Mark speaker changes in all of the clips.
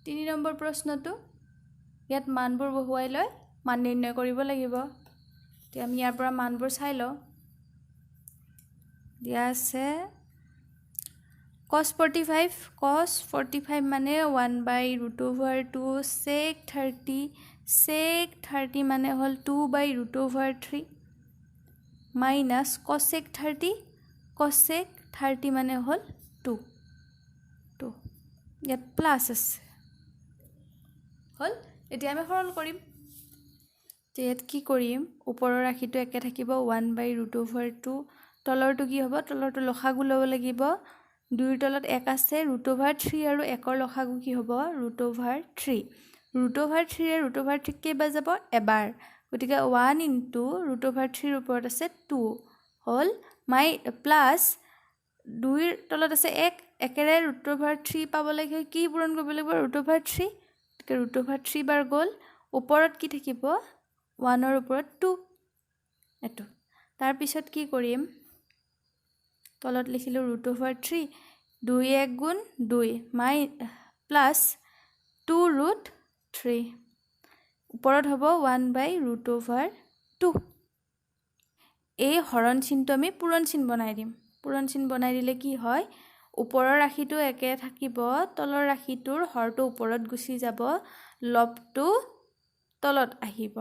Speaker 1: 3 number প্ৰশ্নটো ইয়াত মানবোৰ বহুৱাই লৈ মান নিৰ্ণয় কৰিব লাগিব তে আমি ইয়াৰ পৰা মানবোৰ চাই লওঁ দিয়া আছে cos 45 মানে 1/√2 sec 30 মানে হল 2/√3 minus cosec 30 মানে হল 2 ইয়াত প্লাস আছে হল এতিয়া আমি সৰল কৰিম তে ইয়াত কি কৰিম ওপৰৰ ৰাশিটো একে থাকিব 1/√2 তলৰটো কি হ'ব তলৰটো লসাগু ল'ব লাগিব 2 ৰ তলত 1 আছে √3 আৰু 1 ৰ লসাগু কি হ'ব √3 √3 এ √3 কেইবাৰ যাব এবাৰ গতিকে 1 * √3 ৰ ওপৰত আছে 2 হল মাই প্লাস 2 ৰ তলত আছে 1 একেৰে √3 পাব লাগে কি পূৰণ কৰিব লাগিব √3 গতিকে √3 বাৰ গ'ল ওপৰত কি থাকিব 1 ৰ ওপৰত 2 এটো তাৰ পিছত কি কৰিম তলত লিখিলো √3 2 1 গুণ 2 মাই প্লাস 2√3 ওপৰত হ'ব 1/√2 এই হৰণ চিহ্নটো আমি পূৰণ চিহ্ন বনাই দিম পূৰণ চিহ্ন বনাই দিলে কি হয় ওপৰৰ ৰাশিটো একে থাকিব তলৰ ৰাশিটোৰ হৰটো ওপৰত গুচি যাব লবটো তলত আহিব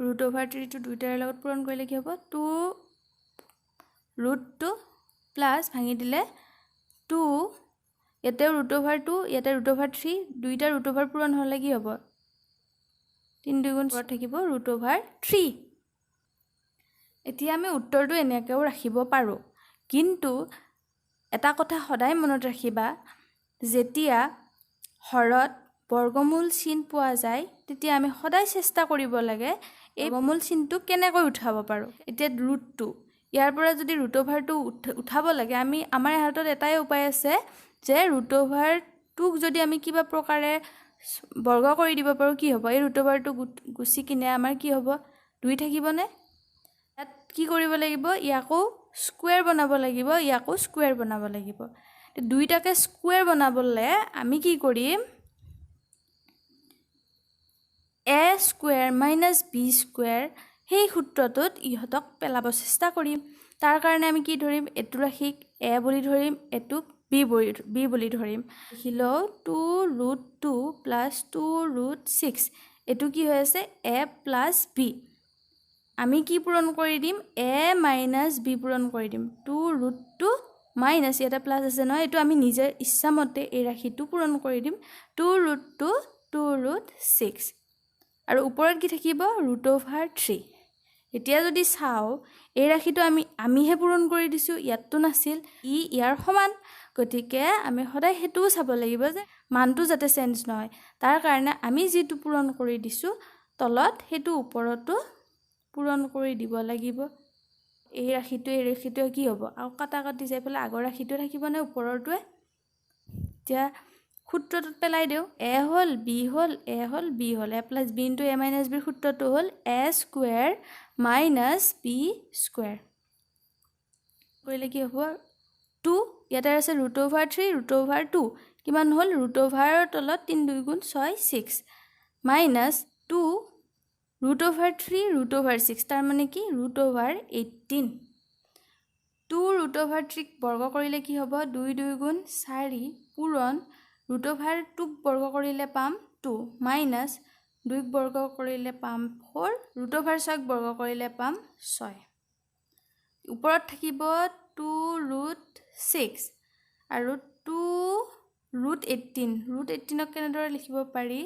Speaker 1: √3 টো দুইটাৰ লগত পূৰণ কৰিলে কি হ'ব 2√2 প্লাস ভাঙি দিলে 2 ইয়াতে √2 ইয়াতে √3 দুইটা √3 পূৰণ হ'লে কি হ'ব 3 2 গুণ 4 থাকিব √3 এতিয়া আমি উত্তৰটো এনেকেও ৰাখিব পাৰো কিন্তু এটা কথা সদায় মনত ৰাখিবা যেতিয়া হৰত বৰ্গমূল চিহ্ন পোৱা যায় তেতিয়া আমি সদায় চেষ্টা কৰিব লাগে এই বৰ্গমূল চিহ্নটো কেনেকৈ উঠাব পাৰো এতিয়া √2 ইয়াৰ পৰা যদি √2 উঠাব লাগে আমি আমাৰ হাতত এটাই উপায় আছে যে √2ক যদি আমি কিবা প্ৰকাৰে বৰ্গ কৰি দিব পাৰো কি হ'ব এই √2 গুছি কিনে আমাৰ কি হ'ব 2 থাকিবনে ইয়াত কি কৰিব লাগিব ইয়াকো স্কয়াৰ বনাব লাগিব ইয়াকো স্কয়াৰ বনাব লাগিব দুইটাকে স্কয়াৰ বনাবলে আমি কি কৰিম a স্কয়াৰ - b স্কয়াৰ সেই সূত্ৰটোত ইহতক পেলাব চেষ্টা কৰিম তাৰ কাৰণে আমি কি ধৰিম এটো ৰাশিক a বুলি ধৰিম এটুক b বুলি ধৰিম লিখিলো 2√2 + 2√6 এটো কি হৈ আছে a + b আমি কি পূৰণ কৰি দিম a - b পূৰণ কৰি দিম 2√2 মাইনাস এটা প্লাস আছে নহয় এটো আমি নিজে ইচ্ছামতে এই ৰাশিটো পূৰণ কৰি দিম 2√2 2√6 আৰু ওপৰত কি থাকিব √3 এতিয়া যদি চাও এই ৰাশিটো আমিহে পূৰণ কৰি দিছো ইয়াতটো নাছিল ইয়াৰ সমান গতিকে আমি সদায় হেতু চাব লাগিব যে মানটো যাতে চেঞ্জ নহয় তাৰ কাৰণে আমি যেটো পূৰণ কৰি দিছো তলত হেতু ওপৰতো পূৰণ কৰি দিব লাগিব এই ৰাশিটো কি হ'ব আৰু কাটা কাটি যাই পেলাই আগৰ ৰাশিটো থাকিব না ওপৰৰটোৱে এতিয়া সূত্ৰটোত পেলাই দেও a hall b hall a hall b hall a + b * a - b ৰ সূত্ৰটো হল a স্কয়াৰ - b স্কয়াৰ কৰিলে কি হ'ব 2 ইয়াতে আছে √3 √2 কিমান হল √ৰ তলত 3 2 গুণ 6 6 মাইনাস 2 √3 √6 তাৰ মানে কি √18 2 √3 বৰ্গ কৰিলে কি হ'ব 2 2 গুণ 4 পূৰণ √2 বৰ্গ কৰিলে পাম 2 মাইনাস 2 বৰ্গ কৰিলে পাম 4 √6 বৰ্গ কৰিলে পাম 6 ওপৰত থাকিব 2√6 আৰু 2√18 ক কেনেদৰে লিখিব পাৰি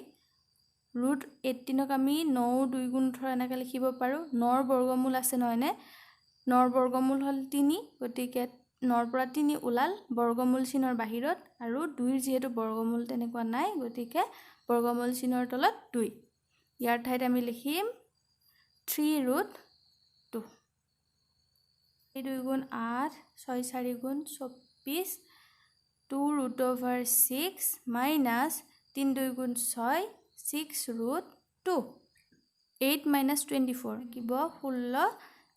Speaker 1: √18ক আমি 9 2 গুণ 18 এনেকৈ লিখিব পাৰো 9 ৰ বৰ্গমূল আছে নহয়নে 9 ৰ বৰ্গমূল হল 3 গতিকে 9 ৰ পৰা 3 ওলাল বৰ্গমূল চিহ্নৰ বাহিৰত আৰু 2 ৰ যেহেতু বৰ্গমূল তেনেকুৱা নাই গতিকে বৰ্গমূল চিহ্নৰ তলত 2 ইয়াৰ ঠাইত আমি লিখিম 3√2 2 গুণ 8 6 4 গুণ 24 2√6 মাইনাস 3 2 গুণ 6 6√2 8 minus 24 কিব 16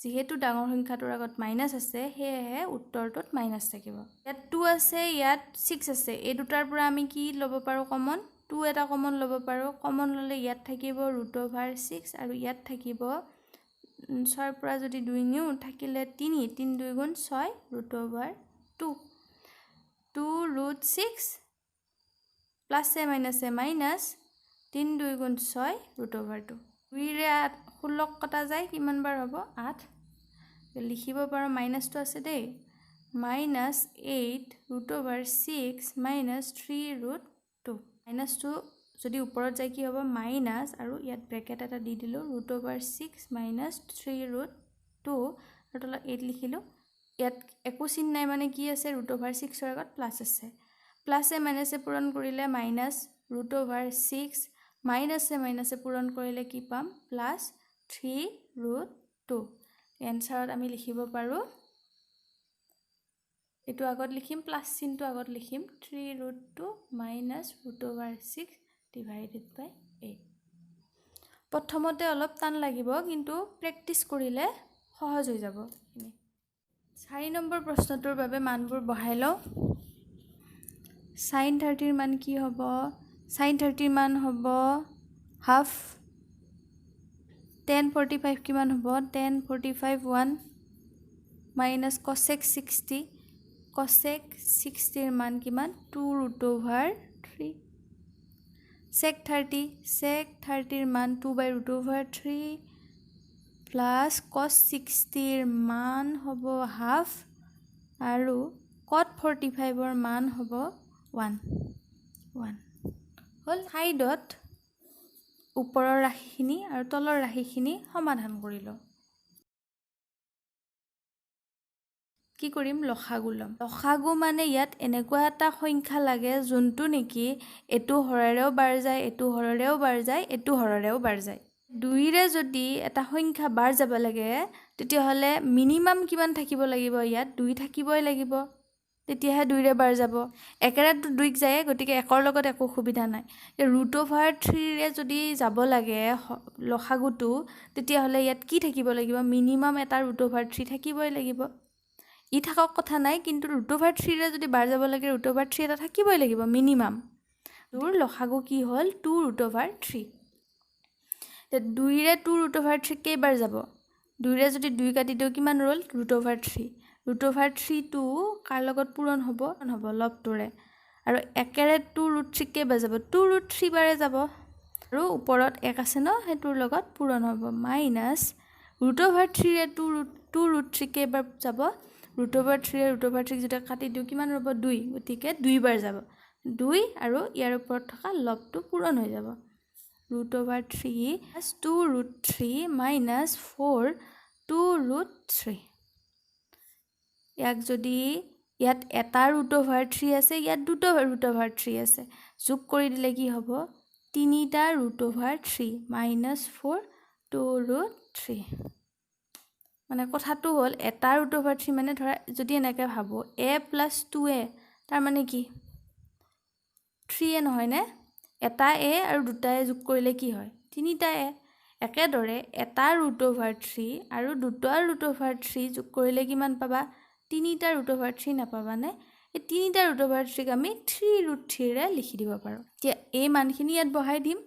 Speaker 1: যেহেতু ডাঙৰ সংখ্যাটোৰ আগত মাইনাস আছে হেহে উত্তৰটোত মাইনাস থাকিব ইয়াত 2 আছে ইয়াত 6 আছে এই দুটাৰ পৰা আমি কি ল'ব পাৰো কমন 2 এটা কমন ল'ব পাৰো কমন ল'লে ইয়াত থাকিব √6 আৰু ইয়াত থাকিব 6 পৰা যদি 2 নিউ থাকিলে 3 3 2 গুণ 6 √2 2√6 প্লাস এ মাইনাস এ মাইনাস 3 2 গুণ 6 √2 2ৰে 16 কটা যায় কিমান বাৰ হ'ব 8 লিখিব পাৰো মাইনাসটো আছে দেই -8 √6 -3√2 মাইনাসটো যদি ওপৰত যায় কি হ'ব মাইনাস আৰু ইয়াত ব্ৰেকেট এটা দি দিলো √6 -3√2 আৰু তলত 8 লিখিলো ইয়াত একো চিন নাই মানে কি আছে √6 ৰ আগত প্লাস আছে প্লাস এ মাইনাস এ পূৰণ কৰিলে মাইনাস √6 মাইনাস এ মাইনাস এ পূৰণ কৰিলে কি পাম প্লাস 3√2 এনসাৰত আমি লিখিব পাৰো এটো আগত লিখিম প্লাস চিনটো আগত লিখিম 3√2 -√6 divided by 8 প্ৰথমতে অলপ টান লাগিব কিন্তু প্ৰেক্টিস কৰিলে সহজ হৈ যাব 4 নম্বৰ প্ৰশ্নটোৰ বাবে মানবোৰ বহাই লও sin 30 ৰ মান কি হ'ব sin 30 ৰ মান হ'ব হাফ tan 45 কিমান হ'ব tan 45 1 minus cosec 60 cosec 60 ৰ মান কিমান 2√3 sec 30 ৰ মান 2/√3 plus cos 60 ৰ মান হ'ব হাফ আৰু cot 45 ৰ মান হ'ব 1 হল সাইডত ওপৰৰ ৰাশিখিনি আৰু তলৰ ৰাশিখিনি সমাধান কৰিলো কি কৰিম লসাগু লম লসাগু মানে ইয়াত এনেকুৱা এটা সংখ্যা লাগে যোনটো নেকি এটো হৰেৰেও বাৰ যায় এটো হৰেৰেও বাৰ যায় এটো হৰেৰেও বাৰ যায় দুইৰে যদি এটা সংখ্যা বাৰ যাব লাগে তেতিয়া হলে মিনিমাম কিমান থাকিব লাগিব ইয়াত 2 থাকিবই লাগিব তেতিয়াহে দুইৰে বাৰ যাব একেৰাটো 2 যায় গতিকে একৰ লগত একো সুবিধা নাই √3 ৰে যদি যাব লাগে লসাগুটো তেতিয়া হলে ইয়াত কি থাকিব লাগিব মিনিমাম এটা √3 থাকিবই লাগিব ই থাকক কথা নাই কিন্তু √3 ৰে যদি বাৰ যাব লাগে √3 এটা থাকিবই লাগিব মিনিমাম তোৰ লসাগু কি হল 2√3 তে 2 ৰে 2√3 কেইবাৰ যাব 2 ৰে যদি 2 কাটি দিও কিমান ৰল √3 টো কাৰ লগত পূৰণ হ'ব লবটোৰে আৰু একেৰে 2√3 কেইবাৰ যাব 2√3 বাৰে যাব আৰু ওপৰত 1 আছে ন হেতুৰ লগত পূৰণ হ'ব মাইনাস √3 ৰে 2√3 কেইবাৰ যাব √3 যেটা কাটি দিও কিমান হ'ব 2 গতিকে 2 বাৰ যাব 2 আৰু ইয়াৰ ওপৰত থকা লবটো পূৰণ হৈ যাব √3 + 2√3 - 4 2√3 ইয়াক যদি ইয়াত এটা √3 আছে ইয়াত দুটা √3 আছে যোগ কৰি দিলে কি হ'ব তিনিটা √3 - 4 2√3 মানে কথাটো হল এটা √3 মানে ধৰা যদি এনেকৈ ভাবো a + 2a তাৰ মানে কি 3a নহয় নে এটা a আৰু দুটা a যোগ কৰিলে কি হয় তিনিটা a একেদৰে এটা √3 আৰু দুটা √3 যোগ কৰিলে কিমান পাবা তিনিটা √3 নাপাবা নে এই তিনিটা √3 ক আমি 3√3 ৰে লিখি দিব পাৰো এতিয়া এই মানখিনি ইয়াত বহাই দিম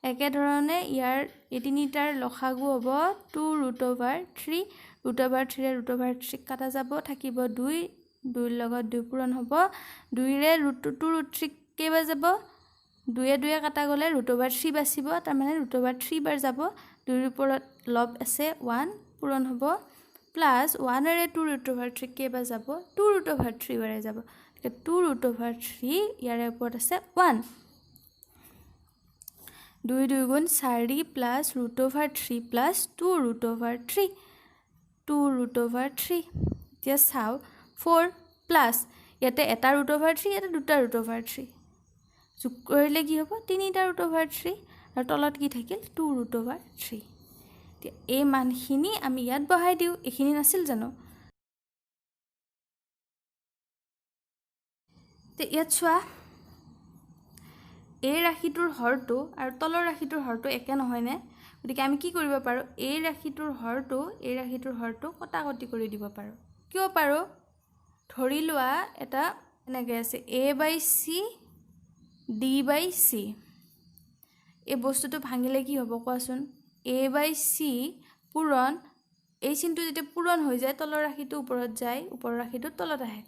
Speaker 1: একে ধৰণে ইয়াৰ এই তিনিটাৰ লসাগু হ'ব 2√3 √3 ৰে √3 কাটা যাব থাকিব 2 2 লগত 2 পূৰণ হ'ব 2 ৰে √2√3 কেইবাৰ যাব 2 এ 2 কাটা গলে √3 বাচিব তাৰ মানে √3 বাৰ যাব 2 ৰ ওপৰত লব আছে 1 পূৰণ হ'ব প্লাস 1 ৰে 2√3 কেইবাৰ যাব 2√3 বাৰে যাব 2√3 ইয়াৰ ওপৰত আছে 1 2 2 গুণ 4 প্লাস √3 প্লাস 2√3 2√3 এতিয়া চাও 4 প্লাস ইয়াতে এটা √3 এটা দুটা √3 যোগ কৰিলে কি হ'ব তিনিটা √3 আৰু তলত কি থাকিল 2√3 এতিয়া এই মানখিনি আমি ইয়াত বহাই দিও এখিনি নাছিল জানো তে ইয়াত চোৱা এই ৰাশিটোৰ হৰটো আৰু তলৰ ৰাশিটোৰ হৰটো একে নহয়নে? গতিকে আমি কি কৰিব পাৰোঁ, এই ৰাশিটোৰ হৰটো কটাকটি কৰি দিব পাৰোঁ। কিয় পাৰোঁ? ধৰি লোৱা এটা এনেকৈ আছে a/c d/c। এই বস্তুটো ভাঙিলে কি হ'ব কোৱাচোন? a/c পূৰণ, এই চিনটো যেতিয়া পূৰণ হৈ যায় তলৰ ৰাশিটো ওপৰত যায়, ওপৰৰ ৰাশিটো তলত আহে।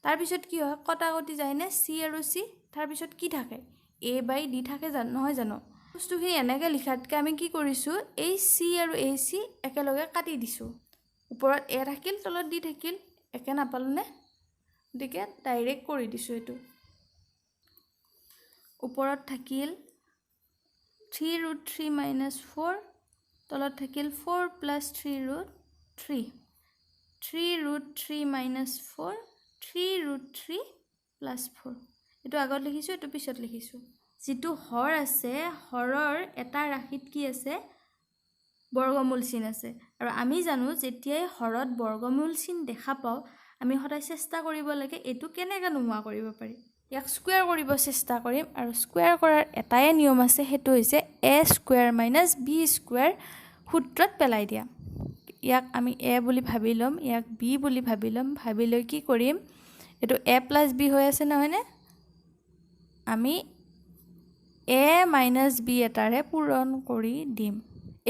Speaker 1: তাৰপিছত কি হয়? কটাকটি যায়নে c আৰু c? তাৰপিছত কি থাকে? a/d থাকে নহয় জানো? বস্তুখিনি এনেকৈ লিখাতকৈ আমি কি কৰিছোঁ, এই c আৰু এই c একেলগে কাটি দিছোঁ। ওপৰত a থাকিল, তলত d থাকিল, একে নাপালোঁনে? গতিকে ডাইৰেক্ট কৰি দিছোঁ এইটো। ওপৰত থাকিল 3√3 - 4, তলত থাকিল 4 + 3√3, 3√3 - 4, 3√3 + 4। এইটো আগত লিখিছোঁ, এইটো পিছত লিখিছোঁ। যিটো হৰ আছে, হৰৰ এটা ৰাশিত কি আছে? বৰ্গমূল চিন আছে। আৰু আমি জানো যেতিয়াই হৰত বৰ্গমূল চিন দেখা পাওঁ আমি সদায় চেষ্টা কৰিব লাগে এইটো কেনেকৈ নোহোৱা কৰিব পাৰি। ইয়াক স্কুৱেৰ কৰিব চেষ্টা কৰিম, আৰু স্কুৱেৰ কৰাৰ এটাই নিয়ম আছে, সেইটো হৈছে a² - b² সূত্ৰত পেলাই দিয়া। ইয়াক আমি a বুলি ভাবি ল'ম, ইয়াক b বুলি ভাবি ল'ম। ভাবি লৈ কি কৰিম, এইটো a + b হৈ আছে নহয়নে? আমি a - b এটাৰে পূৰণ কৰি দিম।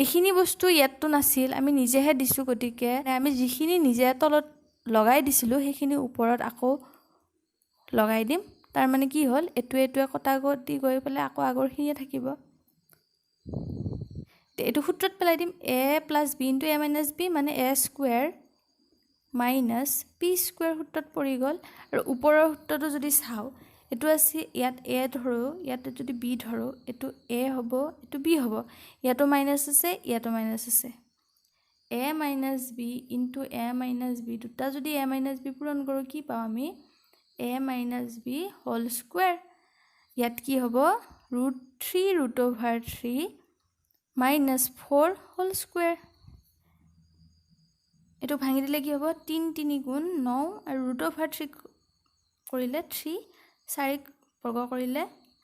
Speaker 1: এইখিনি বস্তু ইয়াততো নাছিল, আমি নিজেহে দিছোঁ। গতিকে আমি যিখিনি নিজে তলত লগাই দিছিলোঁ সেইখিনি ওপৰত আকৌ লগাই দিম। তাৰমানে কি হ'ল, এইটোৱে কটাকটি গৈ পেলাই আকৌ আগৰখিনিয়ে থাকিব। এইটো সূত্ৰত পেলাই দিম। a + b × a - b মানে a² - b² সূত্ৰত পৰি গ'ল। আৰু ওপৰৰ সূত্ৰটো যদি চাওঁ, এইটো আছে ইয়াত a ধৰোঁ, ইয়াত যদি b ধৰোঁ, এইটো a হ'ব, এইটো b হ'ব। ইয়াতো মাইনাছ আছে, ইয়াতো মাইনাছ আছে। a - b × a - b, দুটা যদি a - b পূৰণ কৰোঁ কি পাওঁ আমি? a - b whole square. ইয়াত কি হ'ব? √3√3 - 4 হোল স্কুৱেৰ। এইটো ভাঙি দিলে কি হ'ব? 3 × 3 = 9, আৰু √3 কৰিলে 3, 4 বৰ্গ কৰিলে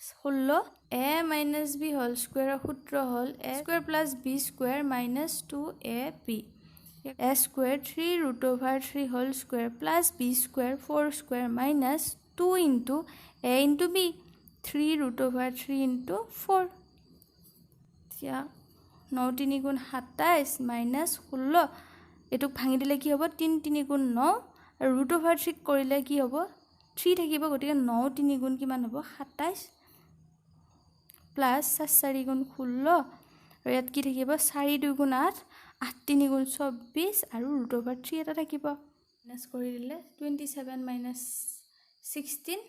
Speaker 1: 16। a - b হোল স্কুৱেৰৰ সূত্ৰ হ'ল a² + b² - 2ab। a² 3√3 whole square + b² 4² - 2 × a × b 3√3 × 4। এতিয়া 9 × 3 = 27 - 16। এইটোক ভাঙি দিলে কি হ'ব? 3 × 3 = 9, আৰু √3 কৰিলে কি হ'ব? 3 থাকিব। গতিকে 9 × 3 = কিমান হ'ব? 27 + 4 × 4 = 16। আৰু ইয়াত কি থাকিব? 4 × 2 = 8, 8 × 3 = 24, আৰু √3 এটা থাকিব। মাইনাছ কৰি দিলে 27 - 16,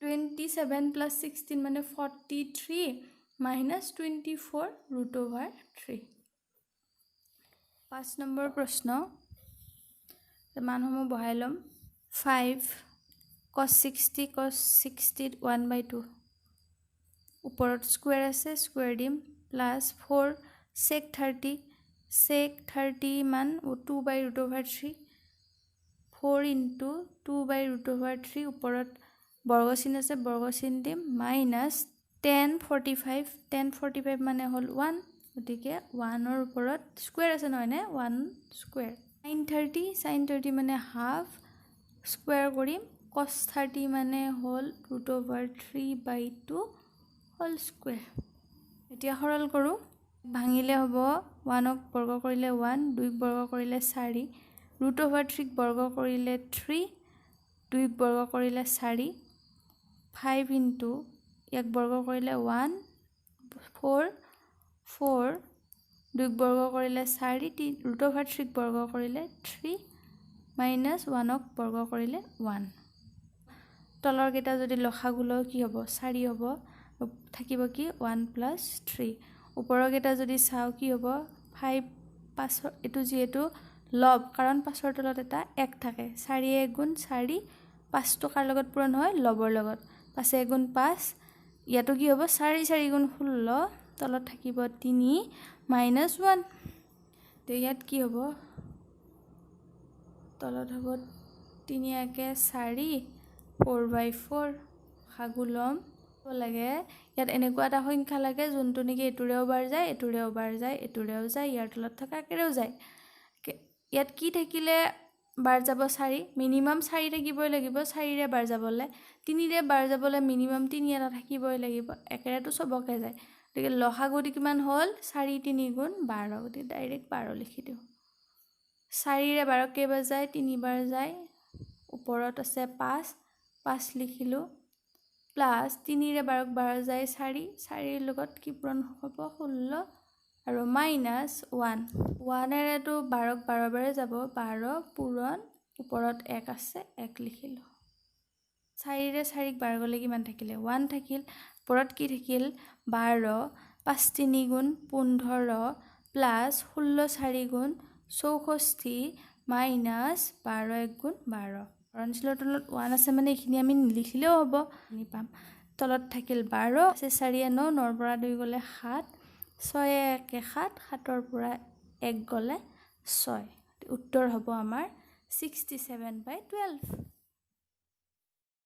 Speaker 1: 27 + 16 মানে 43 - 24 √3। 5 নম্বৰ প্ৰশ্ন, মানসমূহ বহাই ল'ম। 5 cos 60 cos 60 1/2, ওপৰত স্কুৱেৰ আছে, স্কুৱেৰ দিম, +4 sec 30 মান 2/√3, 4 × 2/√3, ওপৰত বৰ্গ চিন আছে, বৰ্গ চিন দিম, -10 45 মানে হ'ল 1, গতিকে 1ৰ ওপৰত স্কুৱেৰ আছে নহয়নে? 1 স্কুৱেৰ। sin 30 মানে হাফ, স্কুৱেৰ কৰিম, cos 30 মানে হ'ল √3/2 হোল স্কুৱেৰ। এতিয়া সৰল কৰোঁ। ভাঙিলে হ'ব 1ক বৰ্গ কৰিলে 1, 2ক বৰ্গ কৰিলে 4, √3ক বৰ্গ কৰিলে 3, 2ক বৰ্গ কৰিলে 4, 5 × ইয়াক বৰ্গ কৰিলে 1, 4, 2ক বৰ্গ কৰিলে 4, √3ক বৰ্গ কৰিলে 3, -1ক বৰ্গ কৰিলে 1। তলৰ কেইটা যদি লসাগু লওঁ কি হ'ব? 4 হ'ব। থাকিব কি? 1 + 3। ওপৰৰ কেইটা যদি চাওঁ কি হ'ব? 5 5, এইটো যিহেতু লব, কাৰণ 5ৰ তলত এটা 1 থাকে। 4 × 1 = 4, 5টো কাৰ লগত পূৰণ হয়? লবৰ লগত। 5 × 1 = 5। ইয়াতো কি হ'ব? 4 × 4 = 16, তলত থাকিব 3 -1। তো ইয়াত কি হ'ব? তলত হ'ব 3 × 1 = 4, 4/4, লসাগু ল'ম লাগে ইয়াত এনেকুৱা এটা সংখ্যা লাগে যোনটো নেকি এইটোৰেও বাৰ যায় এইটোৰেও বাৰ যায় এইটোৰেও যায় ইয়াৰ তলত থকা একেৰেও যায় ইয়াত কি থাকিলে বাৰ যাব 4 মিনিমাম 4 থাকিবই লাগিব 4ৰে বাৰ যাবলৈ 3ৰে বাৰ যাবলৈ মিনিমাম 3 এটা থাকিবই লাগিব একেৰেতো চবকে যায় গতিকে লসাগুটো কিমান হ'ল 4 3 গুণ 12 গতিকে ডাইৰেক্ট 12 লিখি দিওঁ 4ৰে 12 কেইবাৰ যায় 3 বাৰ যায় ওপৰত আছে 5 লিখিলোঁ প্লাছ 3ৰে 12 বাৰ যায় 4ৰ লগত কি পূৰণ হ'ব 16 আৰু মাইনাছ 1 এৰেতো 12 বাৰে যাব 12 পূৰণ ওপৰত 1 আছে 1 লিখিলোঁ 4ৰে 4ক বাৰ গ'লে কিমান থাকিলে 1 থাকিল ওপৰত কি থাকিল 12 5 3 গুণ 15 প্লাছ 16 4 গুণ 64 মাইনাছ 12 1 গুণ 12 অঞ্চলৰ তলত 1 আছে মানে এইখিনি আমি নিলিখিলেও হ'ব আমি পাম তলত থাকিল 12 আছে 4 9 9ৰ পৰা 2 গ'লে 7 6 1 7 7ৰ পৰা 1 গ'লে 6 উত্তৰ হ'ব আমাৰ 67/12